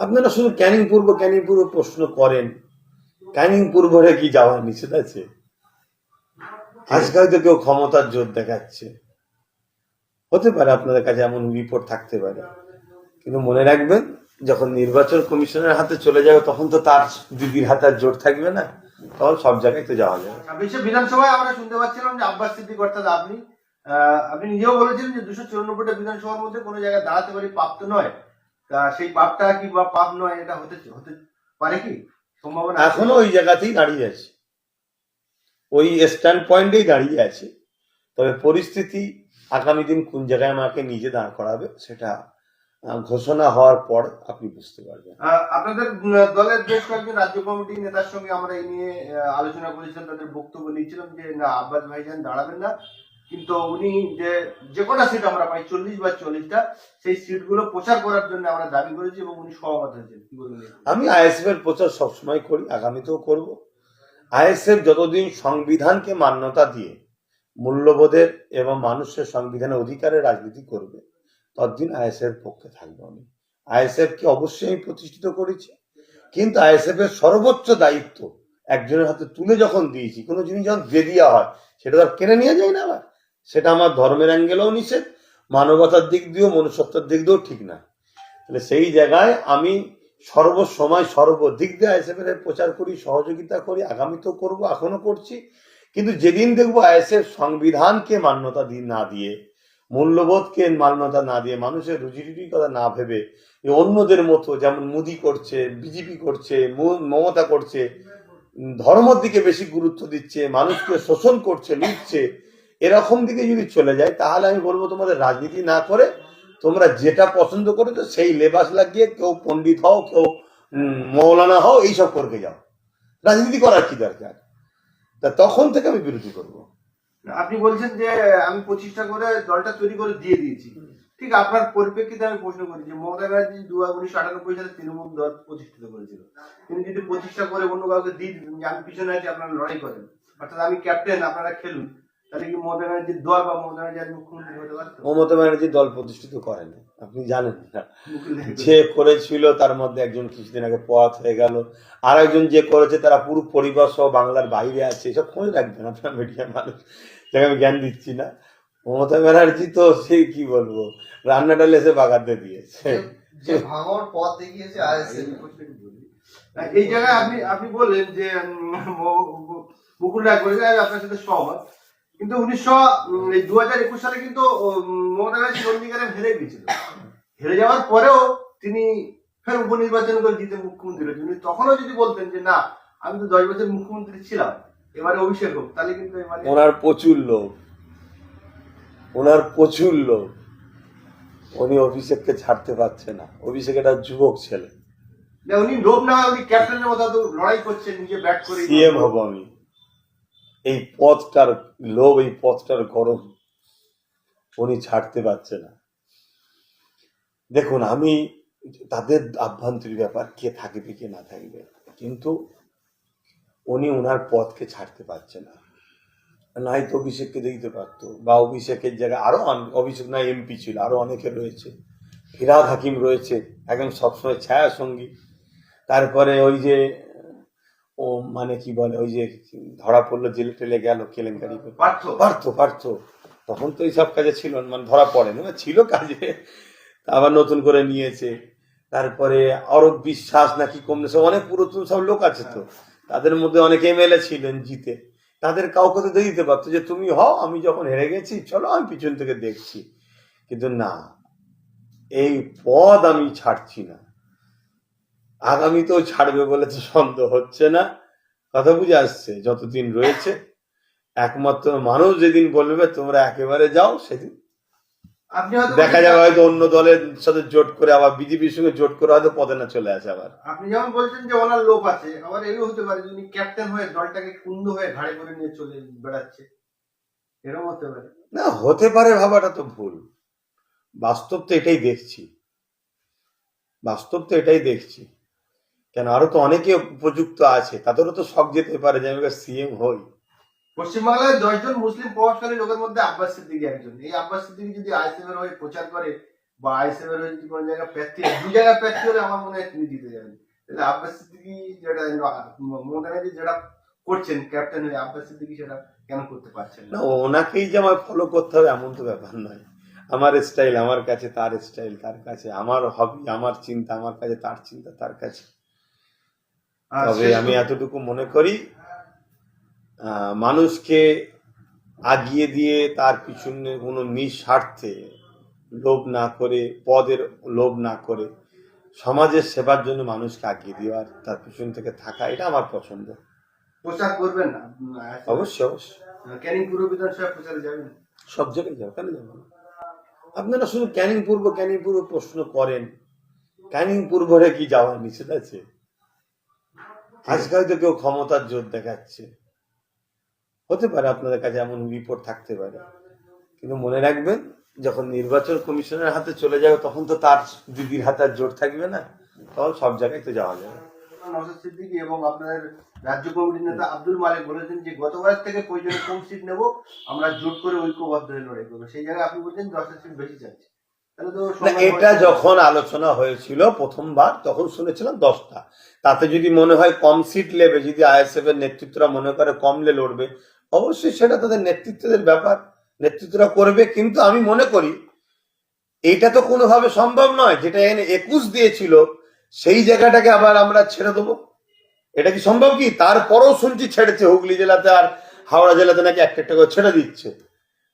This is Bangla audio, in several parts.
আপনারা শুধু ক্যানিং পূর্ব প্রশ্ন করেন। ক্যানিং পূর্বরে কি যাওয়ার নিষেধ আছে? আজকে হয়তো কেউ ক্ষমতার জোর দেখাচ্ছে, হতে পারে আপনাদের কাছে এমন রিপোর্ট থাকতে পারে, কিন্তু মনে রাখবেন যখন নির্বাচন কমিশনের হাতে চলে যাবে তখন তো তার দিদির হাতে আর জোর থাকবে না, তখন সব জায়গায় তো যাওয়া যাবে। বিধানসভায় আমরা শুনতে পাচ্ছিলাম যে আব্বাস সিদ্দিক অর্থাৎ আপনি নিজেও বলেছেন যে 294টা বিধানসভার মধ্যে কোনো জায়গায় দাঁড়াতে পারি পাপ তো নয়, তা সেই পাপটা কি বা পাপ নয় এটা হতে পারে কি সম্ভাবনা? এখনো ওই জায়গাতেই দাঁড়িয়ে আছে, ওই স্ট্যান্ড পয়েন্টেই দাঁড়িয়ে আছে। তবে পরিস্থিতি আগামী দিন কোন জায়গায় আমাকে নিজে দাঁড় করাবে সেটা ঘোষণা হওয়ার পর আপনি বুঝতে পারবেন। আপনাদের দলের বেশ কয়েকজন রাজ্য কমিটি নেতার সঙ্গে আমরা এই নিয়ে আলোচনা করেছিলাম, তাদের বক্তব্য নিয়েছিলাম যে না আব্বাস ভাইজান দাঁড়াবেন না, কিন্তু উনি যে কটা সিট আমরা পাই 40 বা 40টা সেই সিটগুলো প্রচার করার জন্য আমরা দাবি করেছি এবং উনি সহমত হয়েছেন। কি বলবেন? আমি আইএসএফ এর প্রচার সবসময় করি, আগামীতেও করব। আইএসএফ যতদিন সংবিধানকে মান্যতা দিয়ে মূল্যবোধের এবং মানুষের সংবিধানের অধিকারের রাজনীতি করবে ততদিন আইএসএফ এর পক্ষে থাকবো। আমি আইএসএফ কে অবশ্যই আমি প্রতিষ্ঠিত করেছি, কিন্তু আইএসএফ এর সর্বোচ্চ দায়িত্ব একজনের হাতে তুলে যখন দিয়েছি, কোনো জিনিস যখন দিয়ে দেওয়া হয় সেটা তো আর কেড়ে নিয়ে যায় না আবার। সেটা আমার ধর্মের অ্যাঙ্গেলেও নিষেধ, মানবতার দিক দিয়েও মনুষ্যত্বের দিক দিয়েও ঠিক না। তাহলে সেই জায়গায় আমি সর্বসময় সর্বদিক দিয়ে আইএসএফ এর প্রচার করি, সহযোগিতা করি, আগামীতেও করব, এখনো করছি। কিন্তু যেদিন দেখবো আইএসএফ সংবিধানকে মান্যতা না দিয়ে, মূল্যবোধকে মান্যতা না দিয়ে, মানুষের রুজি রুটির কথা না ভেবে অন্যদের মতো যেমন মোদি করছে, বিজেপি করছে, মমতা করছে, ধর্মের দিকে বেশি গুরুত্ব দিচ্ছে, মানুষকে শোষণ করছে, লুটছে, এরকম দিকে যদি চলে যায় তাহলে আমি বলবো তোমাদের রাজনীতি না করে তোমরা যেটা পছন্দ করেছো সেই লেবাস লাগিয়ে কেউ পণ্ডিত হও, কেউ মৌলানা হও, এইসব করতে যাও। রাজনীতি করার কি দরকার? তা তখন থেকে আমি বিরোধী করবো। আপনি বলছেন যে আমি 25টা করে দলটা তৈরি করে দিয়ে দিয়েছি, ঠিক আপনার পরিপ্রেক্ষিতে আমি প্রশ্ন করি যে মমতা ব্যানার্জি 1998 সালে তৃণমূল দল প্রতিষ্ঠিত করেছিল, তিনি যদি 25টা করে অন্য কাউকে দিয়ে দিতেন যে আমি পিছনে আছি আপনারা লড়াই করেন, অর্থাৎ আমি ক্যাপ্টেন আপনারা খেলুন, তাহলে কি মমতা ব্যানার্জির দল বা মমতা ব্যানার্জি মুখ্যমন্ত্রী হতে পারতো? মমতা ব্যানার্জি দল প্রতিষ্ঠিত করেন, আপনি জানেন না। যে করেছিল তার মধ্যে একজন কিছুদিন আগে পথ হয়ে গেল, আর একজন যে করেছে তারা পুরো পরিবার সহ বাংলার বাইরে আছে, এসব খোঁজ রাখবেন আপনার মিডিয়ার মানুষ, যাকে আমি জ্ঞান দিচ্ছি না। মমতা ব্যানার্জি তো সেই কি বলবো, রান্নাটা লেসে বাগাতে দিয়েছে, যে ভাঙর পথ দেখিয়েছে আইএসএফ। এই জায়গায় আপনি বললেন যে মুকুল রায় বলে আপনার সাথে সহমত, কিন্তু 2021 সালে কিন্তু মমতা ব্যানার্জি চণ্ডীগড়ে হেরে গিয়েছিল, হেরে যাওয়ার পরেও তিনি ফের উপনির্বাচন করে জিতে মুখ্যমন্ত্রী হয়েছেন। তখনও যদি বলতেন যে না আমি তো 10 বছর মুখ্যমন্ত্রী ছিলাম, এবারে অভিষেক হোক, তাহলে কিন্তু ওনার প্রচুর লোক, ওনার প্রচুর লোক, উনি অভিষেককে ছাড়তে পারছে না। অভিষেক একটা যুবক ছেলে, উনি লোভ না হয় উনি ক্যাপ্টেনের মতো লড়াই করছেন, নিজে ব্যাট করে সিএম হব আমি। এই পথটার লোভ, এই পথটার গরম উনি ছাড়তে পারছে না। দেখুন, আমি তাদের আভ্যন্তরীণ ব্যাপার, কে থাকবে কে না থাকবে, কিন্তু উনি ওনার পথকে ছাড়তে পারছে না। নয়তো অভিষেককে দিতে পারতো, বা অভিষেকের জায়গায় আরো অভিষেক না এমপি ছিল, আরো অনেকে রয়েছে, ফিরহাদ হাকিম রয়েছে, একদম সবসময় ছায়া সঙ্গী। তারপরে ওই যে ও মানে কি বলে, ওই যে ধরা পড়লো, জেলে টেলে গেল কেলেঙ্কারি করে, পার্থ তখন তো এইসব কাজে ছিল, মানে ধরা পড়েনি, ছিল কাজে, আবার নতুন করে নিয়েছে। তারপরে অরূপ বিশ্বাস নাকি কমলে, সব অনেক পুরাতন সব লোক আছে, তো তাদের মধ্যে অনেক এমএলএ ছিলেন জিতে, তাদের কাউকে তো দিয়ে দিতে পারতো যে তুমি হও, আমি যখন হেরে গেছি চলো আমি পিছন থেকে দেখছি। কিন্তু না, এই পদ আমি ছাড়ছি না, আগামীতেও ছাড়বে বলে তো সন্দেহ হচ্ছে না। কথা বুঝে আসছে? যতদিন রয়েছে একমাত্র মানুষ যেদিন বলবে তোমরা একেবারে যাও, সেদিন দেখা যাবে হয়তো অন্য দলের সাথে জোট করে, আবার বিজেপির সঙ্গে জোট করে হয়তো পদে না চলে আসে। আবার আপনি যেমন বলছেন যে ওনার লোক আছে, আবার এও হতে পারে যে উনি ক্যাপ্টেন হয়ে দলটাকে কুন্দ হয়ে ঘাড়ে করে নিয়ে চলে বেড়াচ্ছে, এরকম হতে পারে। না, হতে পারে ভাবাটা তো ভুল। বাস্তব তো এটাই দেখছি, কেন আরো তো অনেকে উপযুক্ত আছে, তাদেরও তো শখ যেতে পারে যে আমি সিএম হই। পশ্চিমবাংলায় 10 জন মুসলিম প্রভাবশালী লোকের মধ্যে আব্বাস সিদ্দিকী একজন। এই আব্বাস সিদ্দিকী যদি আইএসএফ এর হয়ে প্রচার করে বা আইএসএফ এর যদি কোনো জায়গায় প্রার্থী হয়, দু জায়গায় প্রার্থী হলে আমার মনে হয় তিনি জিতে যাবেন। তাহলে আব্বাস সিদ্দিকী যেটা মমতা ব্যানার্জি যেটা করছেন ক্যাপ্টেন হয়ে, আব্বাস সিদ্দিকী সেটা কেন করতে পারছেন না? না, ওনাকেই যে আমার ফলো করতে হবে এমন তো ব্যাপার নয়। আমার স্টাইল আমার কাছে, তার স্টাইল তার কাছে, আমার হবি আমার চিন্তা আমার কাছে, তার চিন্তা তার কাছে। আর তবে শেষ আমি এতটুকু মনে করি, মানুষকে আগিয়ে দিয়ে তার পিছনে কোনো নিঃস্বার্থে লোভ না করে, পদের লোভ না করে, সমাজের সেবার জন্য মানুষকে আগিয়ে দেওয়া, তার পিছন থেকে থাকা, এটা আমার পছন্দ। প্রচার করবেন না? অবশ্যই অবশ্যই ক্যানিং পূর্ব বিধানসভা প্রচারে যাবেন? সব জায়গায় যাও, কেন যাবো না? আপনারা শুধু ক্যানিং পূর্ব প্রশ্ন করেন, ক্যানিং পূর্বরে কি যাওয়ার নিষেধ আছে? আজকে হয়তো কেউ ক্ষমতার জোর দেখাচ্ছে, হতে পারে আপনাদের কাছে এমন রিপোর্ট থাকতে পারে, কিন্তু মনে রাখবেন যখন নির্বাচন কমিশনের হাতে চলে যাবে তখন তো তার দিদির হাতে আর জোর থাকবে না, তখন সব জায়গায় তো যাওয়া যাবে। নওশাদ সিদ্দিকী এবং আপনাদের রাজ্য কমিটির নেতা আব্দুল মালিক বলেছেন যে গতবার থেকে প্রয়োজনে কম সিট নেব, আমরা জোট করে ঐক্যবদ্ধ হয়ে লড়াই করবো। সেই জায়গায় আপনি বলছেন 10টা সিট বেশি চাচ্ছে, তাহলে তো না, এটা যখন আলোচনা হয়েছিল প্রথমবার তখন শুনেছিলাম 10টা। তাতে যদি মনে হয় কম সিট নেবে, যদি আইএসএফ এর নেতৃত্বরা মনে করে কমলে লড়বে, অবশ্যই সেটা তাদের নেতৃত্বের ব্যাপার, নেতৃত্বরা করবে। কিন্তু আমি মনে করি এইটা তো কোনোভাবে সম্ভব নয়, যেটা এখানে 21 দিয়েছিল সেই জায়গাটাকে আবার আমরা ছেড়ে দেবো, এটা কি সম্ভব? কি তারপরও শুনছি ছেড়েছে, হুগলি জেলাতে আর হাওড়া জেলাতে নাকি একটা একটা করে ছেড়ে দিচ্ছে।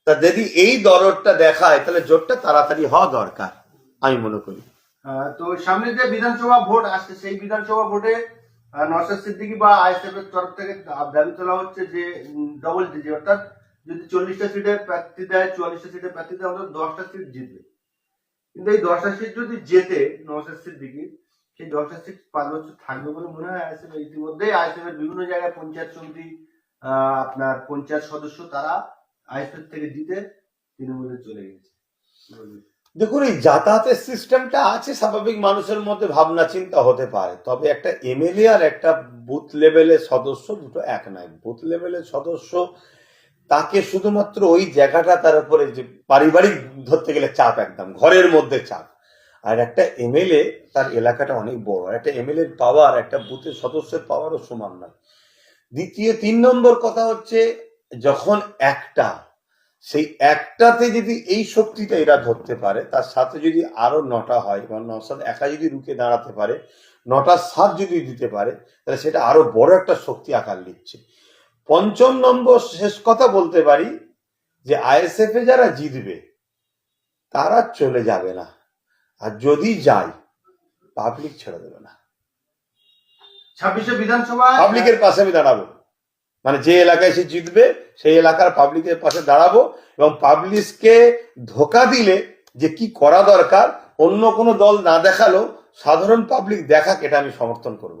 তা যদি এই দরদটা দেখায় তাহলে জোটটা তাড়াতাড়ি হওয়া দরকার আমি মনে করি। তো সামনে যে বিধানসভা ভোট আসছে, সেই বিধানসভা ভোটে নওশাদ সিদ্দিকী বা আইএসএফ এর তরফ থেকে দাবি তোলা হচ্ছে যে ডবল ডিজি, অর্থাৎ যদি 40টা সিটে প্রার্থী দেয়, 44টা সিটে প্রার্থী দেয়, অন্তত 10টা সিট জিতবে। কিন্তু এই 10টা সিট যদি জেতে নওশাদ সিদ্দিকী, সেই 10টা সিট 5 বছর থাকবে বলে মনে হয় আইএসএফ। ইতিমধ্যেই আইএসএফ এর বিভিন্ন জায়গায় পঞ্চায়েত সমিতি, আপনার পঞ্চায়েত সদস্য তারা আইএসএফ থেকে জিতে তৃণমূলে চলে গেছে। দেখুন, এই যাতায়াতের সিস্টেমটা আছে, স্বাভাবিক মানুষের মধ্যে ভাবনা চিন্তা হতে পারে, তবে একটা এমএলএ আর একটা বুথ লেভেলের সদস্য দুটো এক নয়। বুথ লেভেলের সদস্য তাকে শুধুমাত্র ওই জায়গাটা তার উপরে যে পারিবারিক ধরতে গেলে চাপ, একদম ঘরের মধ্যে চাপ। আর একটা এমএলএ তার এলাকাটা অনেক বড়, একটা এমএলএর পাওয়ার একটা বুথের সদস্যের পাওয়ারও সমান নয়। দ্বিতীয় 3 নম্বর কথা হচ্ছে, যখন একটা সেই একটাতে যদি এই শক্তিটা এরা ধরতে পারে, তার সাথে যদি আরো 9টা হয়, বা নওশাদ একা যদি রুখে দাঁড়াতে পারে, 9টার সাথ যদি দিতে পারে, তাহলে সেটা আরো বড় একটা শক্তি আকার নিচ্ছে। 5ম নম্বর শেষ কথা বলতে পারি যে আইএসএফ এ যারা জিতবে তারা চলে যাবে না, আর যদি যায় পাবলিক ছেড়ে দেবে না। 26শে বিধানসভা পাবলিকের পাশে আমি দাঁড়াবো, মানে যে এলাকায় সে জিতবে সেই এলাকার পাবলিকের পাশে দাঁড়াবো, এবং পাবলিককে ধোকা দিলে যে কি করা দরকার অন্য কোনো দল না দেখালো সাধারণ পাবলিক দেখাক, এটা আমি সমর্থন করব।